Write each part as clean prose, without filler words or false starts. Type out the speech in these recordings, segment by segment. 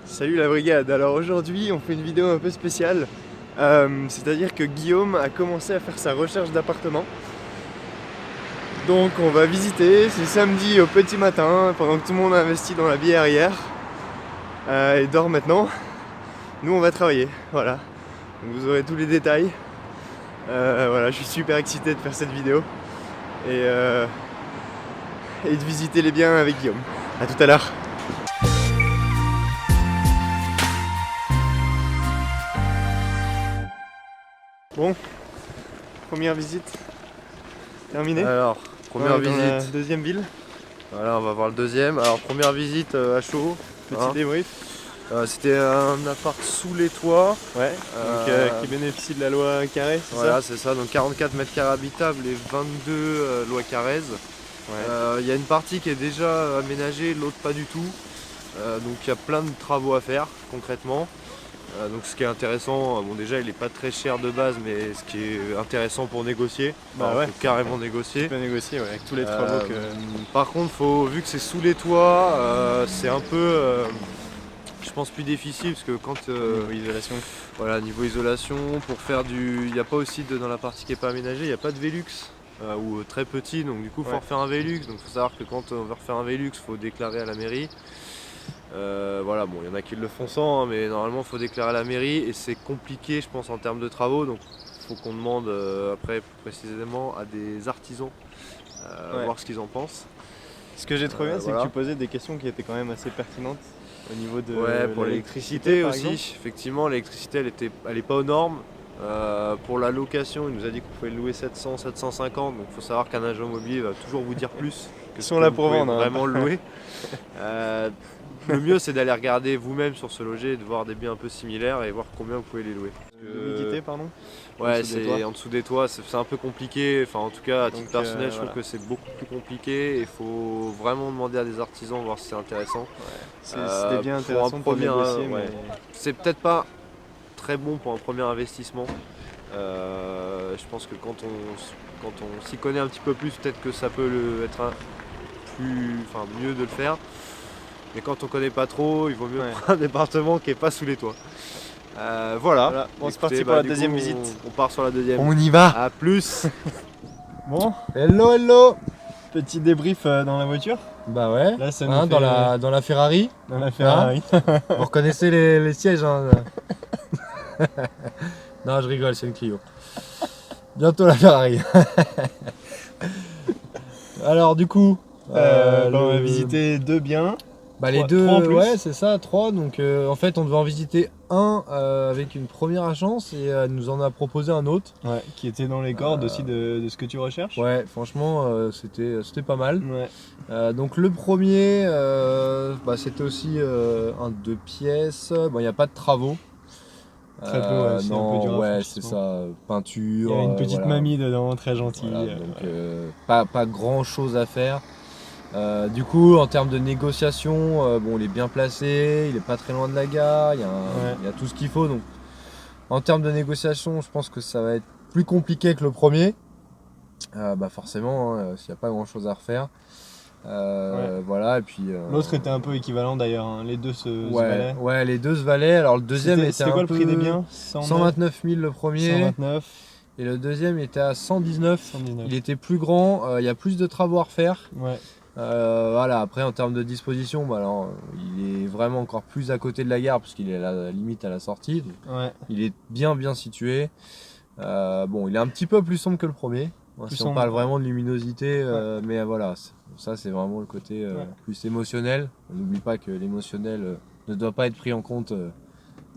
Salut la brigade, alors aujourd'hui on fait une vidéo un peu spéciale, c'est-à-dire que Guillaume a commencé à faire sa recherche d'appartement. Donc on va visiter, c'est samedi au petit matin, pendant que tout le monde a investi dans la bière hier et dort maintenant. Nous on va travailler, voilà. Donc vous aurez tous les détails. Voilà, je suis super excité de faire cette vidéo et, et de visiter les biens avec Guillaume. A tout à l'heure. Bon, première visite terminée. Alors, première Dans la visite. deuxième ville. Voilà, on va voir le deuxième. Alors, première visite à chaud. Petit débrief. C'était un appart sous les toits. Ouais. Donc qui bénéficie de la loi Carré, c'est Voilà, ça? c'est ça. Donc 44 mètres carrés habitables et 22 loi Carrez. Ouais. Il y a une partie qui est déjà aménagée, l'autre pas du tout. Donc il y a plein de travaux à faire concrètement. Donc ce qui est intéressant, bon déjà il est pas très cher de base, mais ce qui est intéressant pour négocier, Bah ouais. faut carrément négocier. Tu peux négocier ouais, avec tous les travaux que. Par contre, vu que c'est sous les toits, c'est un peu, je pense, plus difficile parce que quand, Niveau isolation. voilà, niveau isolation, pour faire il n'y a pas aussi dans la partie qui est pas aménagée, il n'y a pas de Velux ou très petit, donc du coup, il faut refaire un Velux. Donc, il faut savoir que quand on veut refaire un Velux, il faut déclarer à la mairie. Voilà, bon, il y en a qui le font sans, hein, mais normalement, il faut déclarer à la mairie et c'est compliqué, je pense, en termes de travaux. Donc, il faut qu'on demande après plus précisément à des artisans voir ce qu'ils en pensent. Ce que j'ai trouvé bien, c'est voilà. que tu posais des questions qui étaient quand même assez pertinentes au niveau de. Ouais, pour l'électricité par aussi. exemple. Effectivement, l'électricité, elle est pas aux normes. Pour la location, il nous a dit qu'on pouvait le louer 700, 750. Donc, il faut savoir qu'un agent immobilier va toujours vous dire plus que Ils ce sont que là vous pour pouvez vendre, hein. vraiment le louer. Le mieux, c'est d'aller regarder vous-même sur ce loger, de voir des biens un peu similaires et voir combien vous pouvez les louer. L'humidité, pardon. Ouais, En dessous des toits. c'est en dessous des toits, c'est un peu compliqué. Enfin, en tout cas, à titre Donc, personnel, je trouve voilà. que c'est beaucoup plus compliqué. Il faut vraiment demander à des artisans, voir si c'est intéressant. C'est des biens Pour un intéressants pour premier, négocier, ouais. mais. C'est peut-être pas très bon pour un premier investissement. Je pense que quand on s'y connaît un petit peu plus, peut-être que ça peut être mieux de le faire. Mais quand on connaît pas trop, il vaut mieux prendre un département qui est pas sous les toits. Voilà. Bon, c'est Écoutez, parti pour la du deuxième coup, visite. On part sur la deuxième. On y va. A plus. Bon, Hello. petit débrief dans la voiture. Bah ouais, Là, ça nous hein, fait, dans la Ferrari. dans la Ferrari. Vous reconnaissez les sièges. Hein. Non, je rigole, c'est une Clio. Bientôt la Ferrari. Alors du coup, On va visiter deux biens. bah, les trois- deux, trois en plus. ouais, c'est ça, trois. Donc en fait, on devait en visiter un avec une première agence et elle nous en a proposé un autre. Ouais, qui était dans les cordes aussi de ce que tu recherches. Ouais, franchement, c'était pas mal. Ouais. Donc le premier, c'était aussi un 2 pièces. Bon, il n'y a pas de travaux. Très peu, ouais, c'est un peu du non, ouais, rafraîchissement. c'est ça, peinture. Il y a une petite voilà. mamie dedans, très gentille. Voilà, donc pas grand chose à faire. Du coup, en termes de négociation, bon, il est bien placé, il est pas très loin de la gare, il y a tout ce qu'il faut. Donc, en termes de négociation, je pense que ça va être plus compliqué que le premier. Forcément, hein, s'il n'y a pas grand chose à refaire. Voilà, et puis. L'autre était un peu équivalent d'ailleurs, hein. Les deux se valaient. Ouais, les deux se valaient. Alors le deuxième était C'était quoi le prix des biens? 129 000 le premier. 129. Et le deuxième était à 119. 119. Il était plus grand, il y a plus de travaux à refaire. Ouais. Voilà, après en termes de disposition, alors, il est vraiment encore plus à côté de la gare parce qu'il est à la limite à la sortie. Ouais. Il est bien situé. Bon, il est un petit peu plus sombre que le premier. Plus Si sombre. on parle vraiment de luminosité, mais voilà, ça c'est vraiment le côté plus émotionnel. On n'oublie pas que l'émotionnel ne doit pas être pris en compte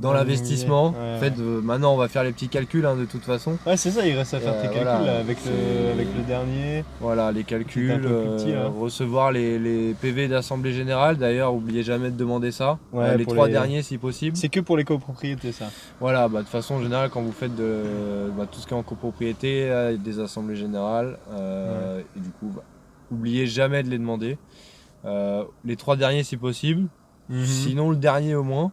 dans l'investissement. Ouais, En fait, maintenant on va faire les petits calculs hein, de toute façon. Ouais, c'est ça, il reste à faire tes calculs voilà, là, avec le dernier. Voilà, les calculs, un peu plus petit, là. recevoir les PV d'assemblée générale. D'ailleurs, n'oubliez jamais de demander ça. Ouais, les pour 3 les- derniers si possible. C'est que pour les copropriétés ça. Voilà, de toute façon, en général, quand vous faites tout ce qui est en copropriété, des assemblées générales, et du coup, oubliez jamais de les demander. Les 3 derniers si possible, sinon le dernier au moins.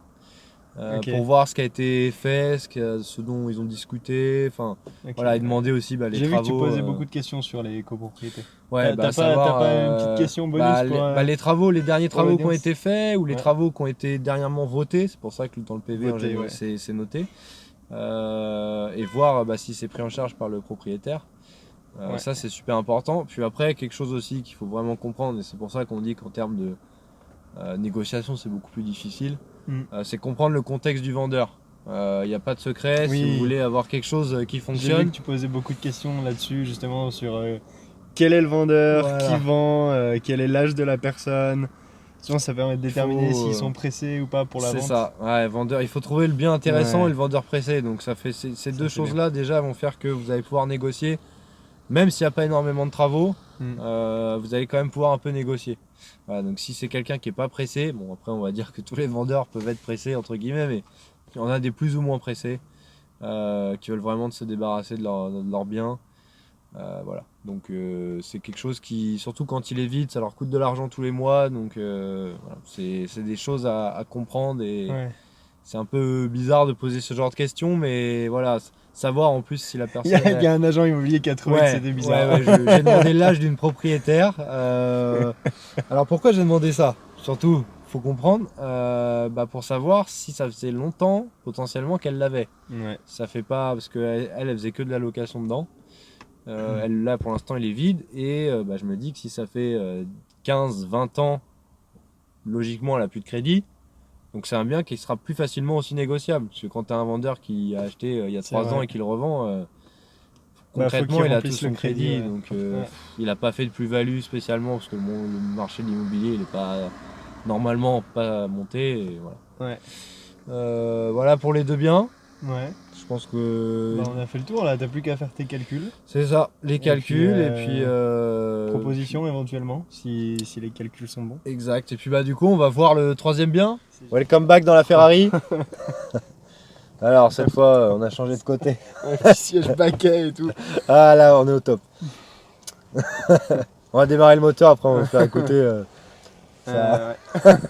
Ok. pour voir ce qui a été fait, ce dont ils ont discuté. Enfin, Ok. voilà, et demander aussi les J'ai vu travaux. que tu posais beaucoup de questions sur les copropriétés. Ouais, T'as savoir, pas une petite question bonus pour, les travaux, les derniers pour travaux qui ont l'audience? été faits ou les Ouais. travaux qui ont été dernièrement votés, c'est pour ça que dans le PV en Votés, général, ouais. c'est noté. Et voir si c'est pris en charge par le propriétaire. Ouais. Ça c'est super important. Puis après, quelque chose aussi qu'il faut vraiment comprendre, et c'est pour ça qu'on dit qu'en termes de négociation c'est beaucoup plus difficile, c'est comprendre le contexte du vendeur. Il n'y a pas de secret, si Oui. vous voulez avoir quelque chose qui J'ai vu fonctionne. que tu posais beaucoup de questions là-dessus, justement, sur quel est le vendeur, Voilà. qui vend, quel est l'âge de la personne. Souvent, ça permet de déterminer Faut, s'ils sont pressés ou pas pour la vente. C'est ça, ouais, vendeur, il faut trouver le bien intéressant Ouais. et le vendeur pressé. Donc ça fait ces Ça, deux c'est bien. choses-là déjà vont faire que vous allez pouvoir négocier, même s'il n'y a pas énormément de travaux, vous allez quand même pouvoir un peu négocier. Voilà, donc si c'est quelqu'un qui n'est pas pressé, bon après on va dire que tous les vendeurs peuvent être pressés entre guillemets, mais il y en a des plus ou moins pressés qui veulent vraiment se débarrasser de leur bien. Voilà, donc c'est quelque chose qui, surtout quand il est vide, ça leur coûte de l'argent tous les mois, donc voilà, c'est des choses à comprendre et Ouais. c'est un peu bizarre de poser ce genre de questions, mais voilà, savoir en plus si la Il personne... y a un agent immobilier qui a trouvé que c'était bizarre. Ouais, j'ai demandé l'âge d'une propriétaire. Alors pourquoi j'ai demandé ça? Surtout, faut comprendre, pour savoir si ça faisait longtemps potentiellement qu'elle l'avait. Ouais. Ça fait pas, parce qu'elle elle faisait que de la location dedans. Elle, là pour l'instant il est vide et je me dis que si ça fait 15-20 ans, logiquement elle a plus de crédit, donc c'est un bien qui sera plus facilement aussi négociable, parce que quand tu as un vendeur qui a acheté il y a C'est 3 ans vrai. et qui le revend, Faut concrètement qu'il il a tout remplisse son le crédit, ouais. donc Ouais. il n'a pas fait de plus-value spécialement, parce que le marché de l'immobilier il n'est pas normalement pas monté, et voilà. Ouais. Voilà pour les deux biens. Ouais. Je pense que On a fait le tour là, t'as plus qu'à faire tes calculs. c'est ça, les calculs puis, et puis Propositions éventuellement, si les calculs sont bons. exact. Et puis du coup on va voir le troisième bien. Welcome back dans la Ferrari. Alors cette fois on a changé de côté. Un petit siège baquet et tout. Ah là on est au top. On va démarrer le moteur, après on va se faire écouter. Ça. Ouais.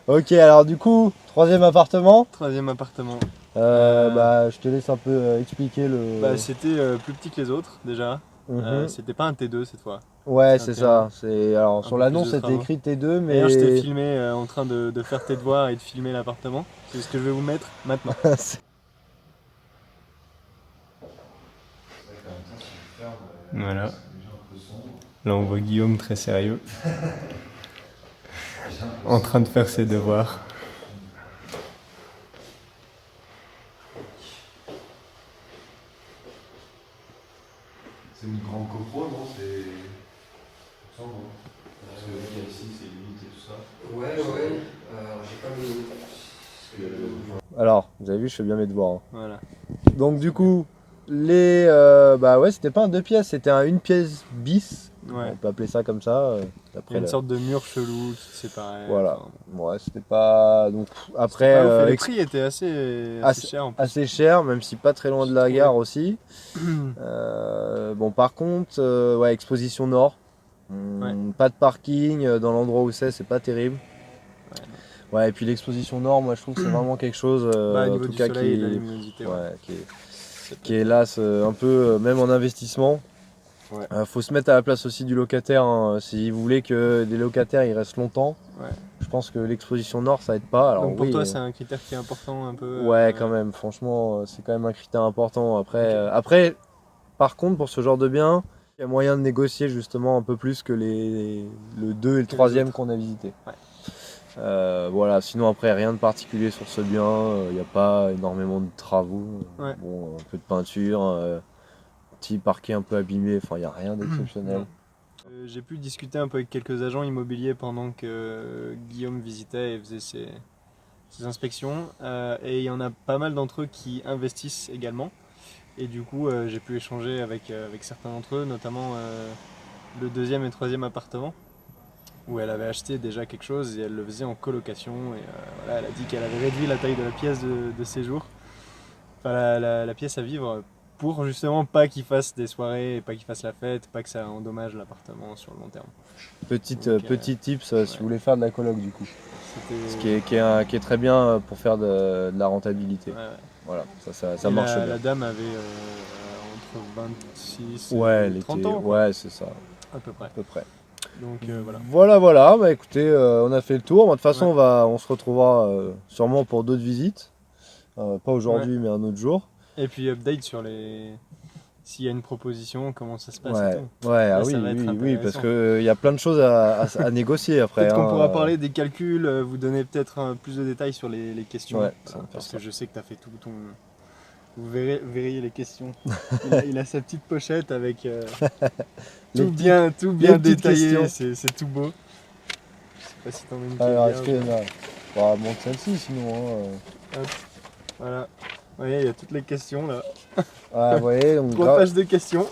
Ok, alors du coup, troisième appartement. Troisième appartement. Je te laisse un peu expliquer le... C'était plus petit que les autres déjà. Mhm. C'était pas un T2 cette fois. Ouais, c'est c'est un ça. Alors un sur peu l'annonce plus de c'était travaux. écrit T2, mais... D'ailleurs, je t'ai filmé en train de faire tes devoirs et de filmer l'appartement. C'est ce que je vais vous mettre maintenant. Voilà. Là, on voit Guillaume très sérieux. En train de faire ses devoirs. C'est une grande copro, non? C'est. Parce que le mec ici, c'est limite et tout ça. Ouais. J'ai pas le. Alors, vous avez vu, je fais bien mes devoirs. Hein. Voilà. Donc du coup, c'était pas un 2 pièces, c'était un 1 pièce bis. Ouais. On peut appeler ça comme ça. Il y a une sorte de mur chelou qui séparait. Voilà. Enfin, Ouais, c'était pas... Donc après, pas ouf, et les prix étaient assez chers en plus. assez cher, même si pas très loin de la trouvé. gare aussi. Par contre, exposition nord. Pas de parking dans l'endroit où c'est pas terrible. Ouais, et puis l'exposition nord, moi je trouve que c'est vraiment quelque chose Au en niveau tout du cas soleil et de la qui, luminosité. qui est là un peu, même en investissement. Ouais. Faut se mettre à la place aussi du locataire. Hein. Si vous voulez que des locataires ils restent longtemps, je pense que l'exposition nord ça aide pas. Alors, donc pour toi, c'est un critère qui est important un peu. Ouais, quand même, franchement, c'est quand même un critère important. Après, par contre, pour ce genre de bien, il y a moyen de négocier justement un peu plus que le 2 et le 3e qu'on a visité. Ouais. Voilà, sinon après, rien de particulier sur ce bien, il n'y a pas énormément de travaux. Ouais. Bon, un peu de peinture, petit parquet un peu abîmé, enfin, il n'y a rien d'exceptionnel. J'ai pu discuter un peu avec quelques agents immobiliers pendant que Guillaume visitait et faisait ses inspections. Et il y en a pas mal d'entre eux qui investissent également. Et du coup, j'ai pu échanger avec certains d'entre eux, notamment le 2e et 3e appartement, où elle avait acheté déjà quelque chose et elle le faisait en colocation. Et elle a dit qu'elle avait réduit la taille de la pièce de séjour, enfin la pièce à vivre, pour justement pas qu'ils fassent des soirées, pas qu'ils fassent la fête, pas que ça endommage l'appartement sur le long terme. Petit tips si vous voulez faire de la coloc du coup. Ce C'était... qui est très bien pour faire de la rentabilité. Ouais. Voilà, ça Et marche bien. la dame avait entre 26 Ouais, et elle 30 était... ans. Quoi. Ouais, c'est ça, À peu près. à peu près. Donc voilà. Voilà, bah écoutez, on a fait le tour. De toute façon, Ouais. on se retrouvera sûrement pour d'autres visites. Pas aujourd'hui, mais un autre jour. Et puis update sur les... S'il y a une proposition, comment ça se passe et Ouais, tout. ouais, Là, oui, ça va être oui, parce intéressant. qu'il y a plein de choses à négocier après. Peut-être qu'on hein. pourra parler des calculs, vous donner peut-être plus de détails sur les questions. Ouais, ça va faire parce ça. que je sais que tu as fait tout ton... Vous verriez les questions. Il a sa petite pochette avec Les tout bien petites détaillé, questions. c'est tout beau. Je sais pas si t'en as une qui Alors, est est-ce bien, que... ou- Bah, monte celle-ci sinon. Voilà. Vous voyez, il y a toutes les questions là. Ouais, vous voyez, donc, 3 pages de questions.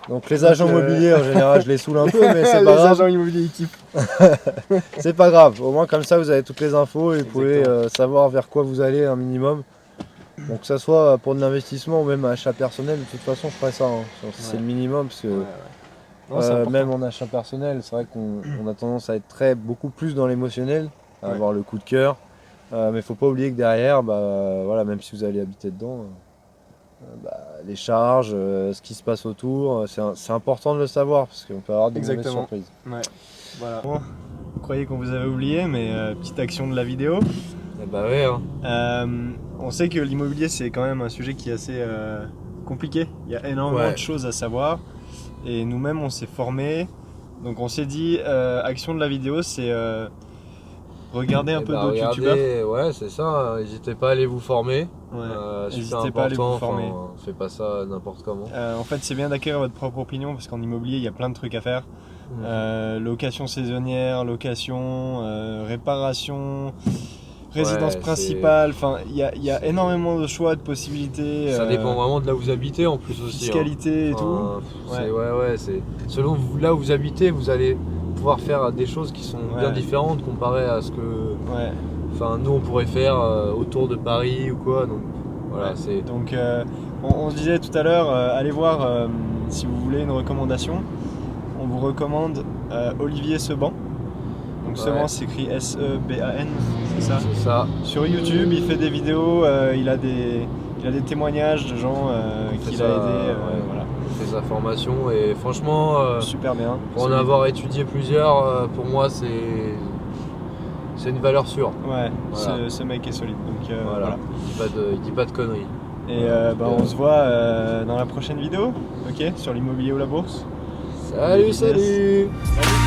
donc les agents Donc, immobiliers en général je les saoule un peu, mais c'est Les pas grave. agents immobiliers équipe. C'est pas grave, au moins comme ça vous avez toutes les infos et vous pouvez Exactement. savoir vers quoi vous allez un minimum. Donc que ça soit pour de l'investissement ou même achat personnel, de toute façon je ferai ça. hein. C'est Ouais. le minimum parce que Non, c'est important. même en achat personnel, c'est vrai qu'on a tendance à être beaucoup plus dans l'émotionnel, à Ouais. avoir le coup de cœur. Mais faut pas oublier que derrière, voilà, même si vous allez habiter dedans, les charges, ce qui se passe autour, c'est important de le savoir parce qu'on peut avoir des mauvaises Exactement. surprises. Ouais. Voilà. Bon, vous croyez qu'on vous avait oublié, mais petite action de la vidéo. Et bah ouais, hein. On sait que l'immobilier c'est quand même un sujet qui est assez compliqué. Il y a énormément Ouais. de choses à savoir et nous-mêmes on s'est formés. Donc on s'est dit action de la vidéo c'est regarder un peu d'autres youtubeurs. Ouais, c'est ça, n'hésitez pas à aller vous former. Ouais. Super N'hésitez pas à aller vous important, former. Faites pas ça n'importe comment. En fait c'est bien d'acquérir votre propre opinion parce qu'en immobilier il y a plein de trucs à faire. Location saisonnière, location, réparation, résidence Ouais, principale, enfin il y a énormément de choix, de possibilités. Ça dépend vraiment de là où vous habitez en plus aussi. Fiscalité et tout. C'est selon là où vous habitez, vous allez pouvoir faire des choses qui sont bien Ouais. différentes comparé à ce que Ouais. nous on pourrait faire autour de Paris ou quoi. Donc voilà, Ouais. c'est Donc on se disait tout à l'heure, allez voir si vous voulez une recommandation. On vous recommande Olivier Seban. Donc Seban s'écrit S-E-B-A-N, c'est ça. c'est ça. Sur YouTube, il fait des vidéos, il a des témoignages de gens fait qu'il ça, a aidé. ouais. Voilà. Il fait sa formation et franchement Super bien. pour en avoir étudié plusieurs, pour moi c'est une valeur sûre. Ouais, Voilà. ce mec est solide. Donc Voilà. voilà. Il dit pas de conneries. Et on se voit dans la prochaine vidéo, ok, sur l'immobilier ou la bourse. Salut, Business. salut. Salut.